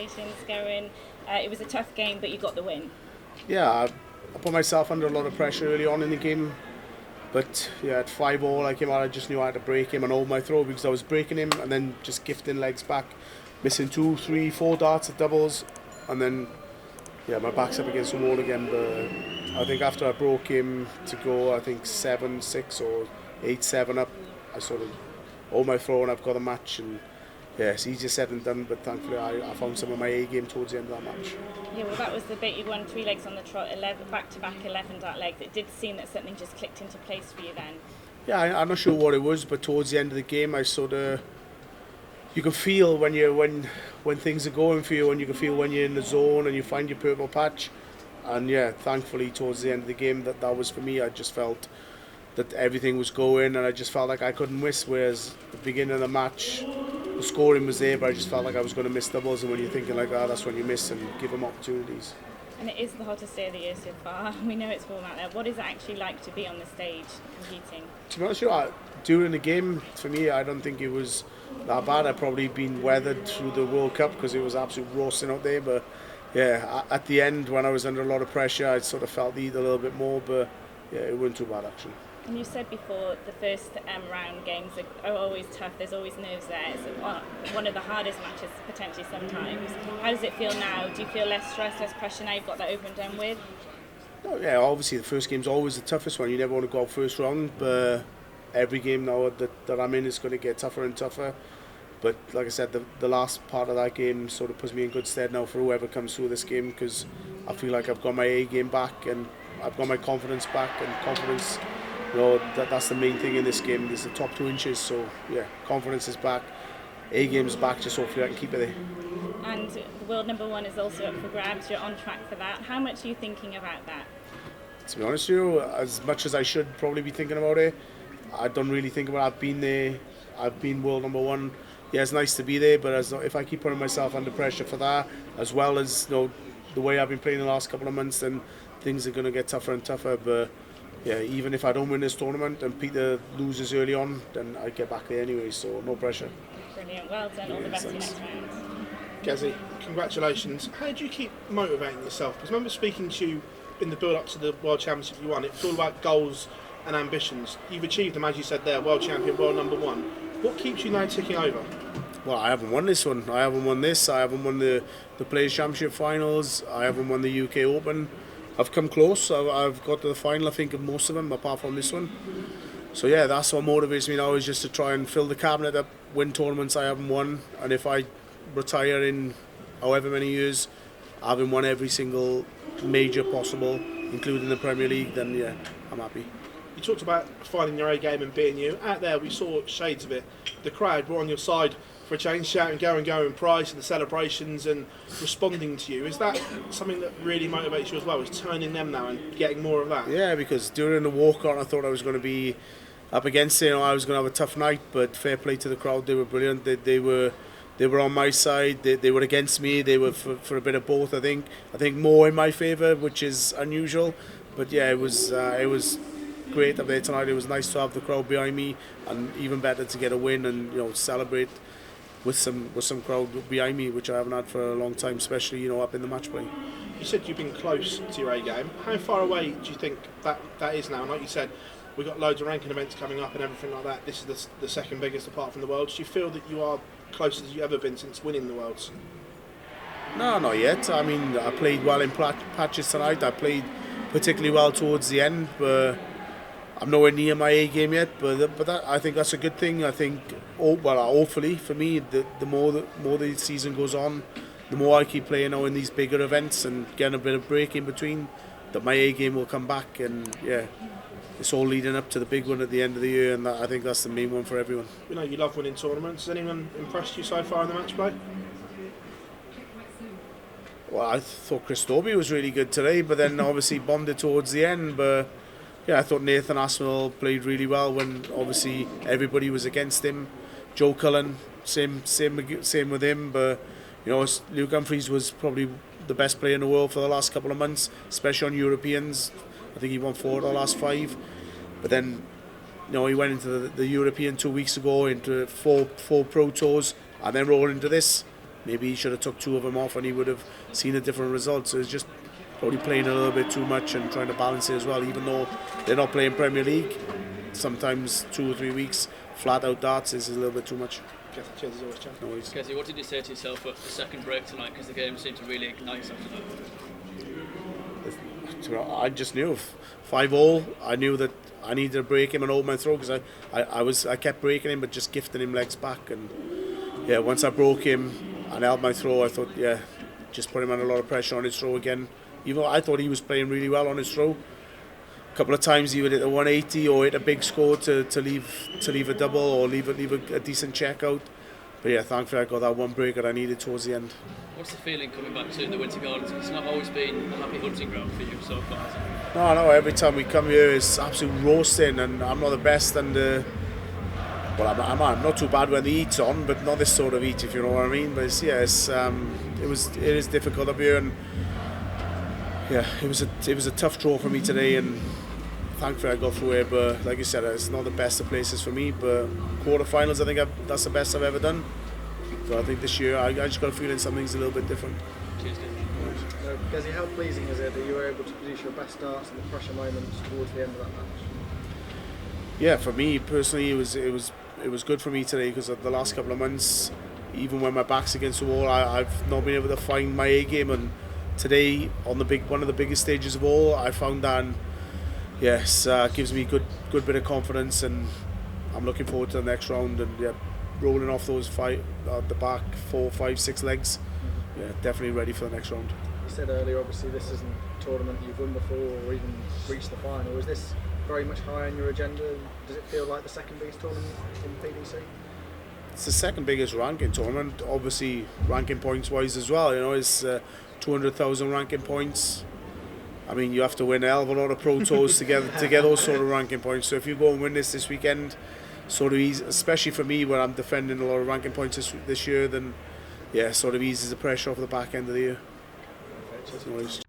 congratulations, Gerwyn. It was a tough game, but you got the win. Yeah, I put myself under a lot of pressure early on in the game. But yeah, at 5-all, I came out, I just knew I had to break him and hold my throw because I was breaking him and then just gifting legs back, missing 2, 3, 4 darts at doubles. And then, yeah, my back's up against the wall again. But I think after I broke him to go, I think 7-6 or 8-7 up, I sort of hold my throw and I've got a match. And yeah, it's easier said than done, but thankfully I found some of my A game towards the end of that match. Yeah, well, that was the bit. You won 3 legs on the trot, 11 back-to-back 11 dart legs. It did seem that something just clicked into place for you then. Yeah, I'm not sure what it was, but towards the end of the game, I sort of, you can feel when things are going for you, and you can feel when you're in the zone and you find your purple patch. And yeah, thankfully towards the end of the game, that was for me. I just felt that everything was going, and I just felt like I couldn't miss. Whereas the beginning of the match, the scoring was there, but I just felt like I was going to miss doubles. And when you're thinking like that, that's when you miss and give them opportunities. And it is the hottest day of the year so far. We know it's warm out there. What is it actually like to be on the stage competing? To be honest with you, during the game, for me, I don't think it was that bad. I've probably been weathered through the World Cup because it was absolutely roasting out there. But yeah, at the end, when I was under a lot of pressure, I sort of felt the heat a little bit more. But yeah, it wasn't too bad actually. And you said before, the first round games are always tough. There's always nerves there. It's one of the hardest matches potentially sometimes. How does it feel now? Do you feel less stress, less pressure now you've got that over and done with? Oh, yeah, obviously the first game's always the toughest one. You never want to go out first round, but every game now that I'm in is going to get tougher and tougher. But like I said, the last part of that game sort of puts me in good stead now for whoever comes through this game, because I feel like I've got my A game back and I've got my confidence back, and confidence, you know, that's the main thing in this game. There's the top 2 inches, so yeah, confidence is back, A game's back, just hopefully I can keep it there. And the world number 1 is also up for grabs. You're on track for that. How much are you thinking about that? To be honest with you, as much as I should probably be thinking about it, I don't really think about it. I've been there, I've been world number 1. Yeah, it's nice to be there, but if I keep putting myself under pressure for that, as well as, you know, the way I've been playing the last couple of months, then things are going to get tougher and tougher. But yeah, even if I don't win this tournament and Peter loses early on, then I get back there anyway, so no pressure. Brilliant, well done, all the best in next round. Gezzy, congratulations. How do you keep motivating yourself? Because I remember speaking to you in the build-up to the World Championship you won, it's all about goals and ambitions. You've achieved them, as you said there, world champion, world number 1. What keeps you now ticking over? Well, I haven't won this one. I haven't won this. I haven't won the Players' Championship finals. I haven't won the UK Open. I've come close. I've got to the final, I think, of most of them, apart from this one. So yeah, that's what motivates me now, is just to try and fill the cabinet up, win tournaments I haven't won. And if I retire in however many years, having won every single major possible, including the Premier League, then yeah, I'm happy. You talked about finding your A game and being you. Out there, we saw shades of it. The crowd were on your side for a change, shouting Gerwyn Price and the celebrations and responding to you. Is that something that really motivates you as well, is turning them now and getting more of that? Yeah, because during the walk-on I thought I was going to be up against it. You know, I was going to have a tough night, but fair play to the crowd. They were brilliant. They were on my side. They were against me. They were for a bit of both, I think. I think more in my favour, which is unusual. But yeah, it was great up there tonight. It was nice to have the crowd behind me, and even better to get a win and, you know, celebrate with some crowd behind me, which I haven't had for a long time, especially, you know, up in the match play. You said you've been close to your A game. How far away do you think that is now? And like you said, we've got loads of ranking events coming up and everything like that. This is the second biggest apart from the Worlds. Do you feel that you are closest as you've ever been since winning the Worlds? No, not yet. I mean, I played well in patches tonight. I played particularly well towards the end, but I'm nowhere near my A game yet. But that, I think that's a good thing. I think, hopefully for me, the more the season goes on, the more I keep playing now in these bigger events and getting a bit of break in between, that my A game will come back. And yeah, it's all leading up to the big one at the end of the year, and I think that's the main one for everyone. We know you love winning tournaments. Has anyone impressed you so far in the match play? Well, I thought Chris Dobie was really good today, but then obviously bombed it towards the end. But yeah, I thought Nathan Aspinall played really well when obviously everybody was against him. Joe Cullen, same with him. But you know, Luke Humphries was probably the best player in the world for the last couple of months, especially on Europeans. I think he won 4 of the last 5. But then, you know, he went into the European 2 weeks ago, into four pro tours, and then rolled into this. maybe he should have took 2 of them off and he would have seen a different result. So it's just probably playing a little bit too much and trying to balance it as well, even though they're not playing Premier League. Sometimes 2 or 3 weeks flat out darts is a little bit too much. Cheers, as always, champ. No worries. Gezzy, what did you say to yourself at the second break tonight? Because the game seemed to really ignite after that. I just knew 5-all. I knew that I needed to break him and hold my throw, because I kept breaking him but just gifting him legs back. And yeah, once I broke him and held my throw, I thought, yeah, just put him under a lot of pressure on his throw again. Even though I thought he was playing really well on his throw. A couple of times he would hit a 180 or hit a big score to leave a double or leave a decent check out. But yeah, thankfully I got that one break that I needed towards the end. What's the feeling coming back to the Winter Gardens? It's not always been a happy hunting ground for you so far, has it? No, every time we come here it's absolute roasting, and I'm not the best, and well, I'm not too bad when the heat's on, but not this sort of heat, if you know what I mean. But it is difficult up here, and yeah, it was a tough draw for me today, and thankfully I got through it. But like you said, it's not the best of places for me. But quarterfinals, I think that's the best I've ever done. So I think this year I just got a feeling something's a little bit different. Cheers, Dave. Gezzy, how pleasing is it that you were able to produce your best darts in the pressure moments towards the end of that match? Yeah, for me personally, it was good for me today, because of the last couple of months, even when my back's against the wall, I've not been able to find my A game, and today on one of the biggest stages of all, I found that. And yes, gives me a good bit of confidence, and I'm looking forward to the next round, and yeah, rolling off those the back 4, 5, 6 legs. Yeah, definitely ready for the next round. You said earlier, obviously this isn't a tournament you've won before or even reached the final. Is this very much high on your agenda? Does it feel like the second biggest tournament in PDC? It's the second biggest ranking tournament, obviously ranking points wise as well. You know, it's 200,000 ranking points. I mean, you have to win a hell of a lot of Pro Tours to get those sort of ranking points. So if you go and win this weekend, sort of easy, especially for me where I'm defending a lot of ranking points this year, then yeah, sort of eases the pressure off the back end of the year. Okay,